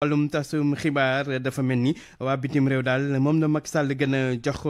wàllum tasum xibaar dafa mel ni waa bitim réew daal moom la Macky Sall gën a jox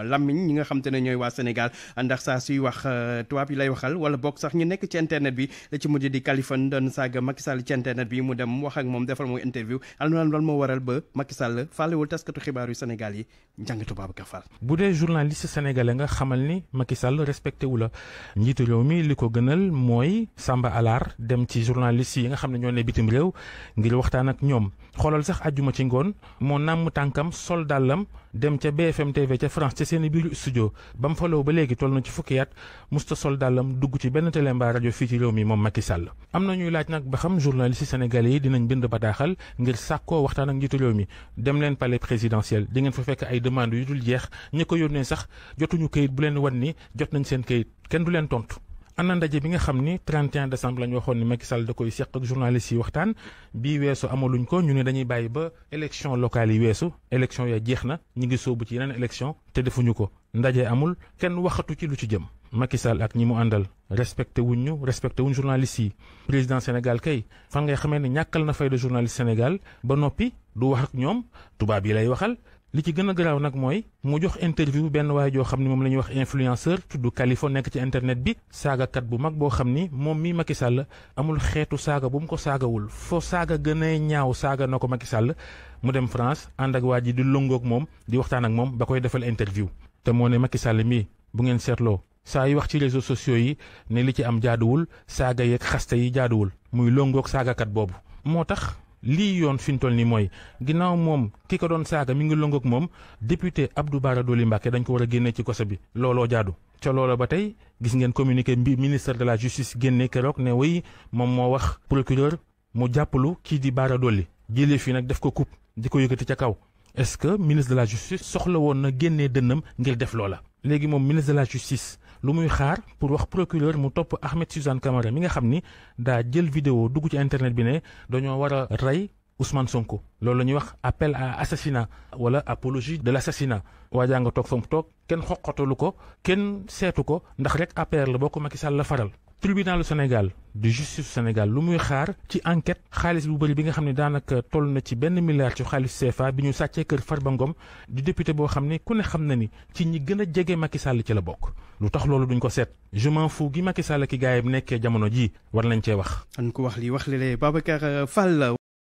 làmmiñ ñi nga xam te ne ñooy waa Sénégal ndax saa suy wax tubaab yi lay waxal wala bokk sax ñu nekk ci internet bi la ci mujj di Kaliphone doon saaga Macky Sall ci internet bi mu dem wax ak moom defal mooy interview loolu moo waral ba Macky Sall faalewul taskatu xibaar yu Sénégal yi njàngatu Babacar Fall. bu dee journaliste sénégalais nga xamal ni Macky Sall respecté wu la njiitu réew mi li ko gënal mooy Samba Alar dem ci journaliste yi nga xam ne ñoo ne bitim réew ngir waxtaan ak ñoom xoolal sax ajjuma ci ngoon moo nàmm tànkam sol dàllam dem ca BFM TV ca France ca seeni biiru studio ba mu faloo ba léegi toll na ci fukki at musta sol dàllam dugg ci benn télé mbaa rajo fii ci réew mi moom Macky Sall. am na ñuy laaj nag ba xam journaliste sénégalais yi dinañ bind bataaxal ngir sàkkoo waxtaan ak njiitu réew mi dem leen palais présidentiel di ngeen fa fekk ay demandes yu dul jeex ñi ko yónnee sax jotuñu këyit bu leen wan ni jot nañ seen këyit kenn du leen tontu. ana ndaje bi nga xam ni 31 décembre la ñu waxoon ni Macky Sall da koy seq ak journalistes yi waxtaan bii weesu amaluñ ko ñu ne dañuy bàyyi ba élection locale yi weesu élection ya jeex na ñu ngi sóobu ci yeneen élection te defuñu ko ndaje amul kenn waxatu ci lu ci jëm. Macky Sall ak ñi mu àndal respecté wuñ journalistes yi président Sénégal kay fan ngay xamee ne ñàkkal na fayda journaliste Sénégal ba noppi du wax ak ñoom tubaab yi lay waxal. li ci gën a garaaw nag mooy mu jox interview benn waay joo xam ni moom la ñuy wax influenceur tudd Kaliphone nekk ci internet bi saagakat bu mag boo xam ni moom mii Macky Sall amul xeetu saaga bu mu ko saagawul foo saaga gën a ñaaw saaga na ko Macky Sall mu dem France ànd ak waa ji di lëngoog moom di waxtaan ak moom ba koy defal interview te moo ne Macky Sall mii bu ngeen seetloo saa yu wax ci réseaux sociaux yi ne li ci am jaaduwul saaga yeeg xaste yi jaaduwul muy lëngoog saagakat boobu moo tax. lii yoon fi ñu toll nii mooy ginnaaw moom ki ko doon saaga mi ngi lëngoog moom député Abdou Bara Dolly Mbacké dañ ko war a génne ci koso bi looloo jaadu ca loola ba tey gis ngeen communiqué bi ministre de la justice génne keroog ne way moom moo wax procureur mu jàppalu kii di Bara Dolly jëlee fii nag def ko coupe di ko yëkkati ca kaw est-ce que ministre de la justice soxla woon na génnee dënnam ngir def loola léegi moom ministre de la justice lu muy xaar pour wax procureur mu topp Ahmed Suzanne Camara mi nga xam ni daa jël vidéo dugg ci internet bi ne dañoo war a rey Ousmane Sonko loolu la ñuy wax appel à assassinat wala apologie de l'assassinat waajaa nga toog fa mu toog kenn xoqatalu ko kenn seetu ko ndax rek APR la boo ko Macky Sall la faral. Tribunalu Sénégal de justice Sénégal lu muy xaar ci enquête xaalis bu bëri bi nga xam ne daanaka toll na ci $1 milliard ci xaalis CFA bi ñu sàccee kër Farba Ngom di député boo xam ne ku ne xam na ni ci ñi gën a jege Macky Sall ci la bokk lu tax loolu duñ ko seet je m'en fous gi Macky Sall ki gaayam nekkee jamono jii war nañ cee wax. an ko wax li Babacar Fall.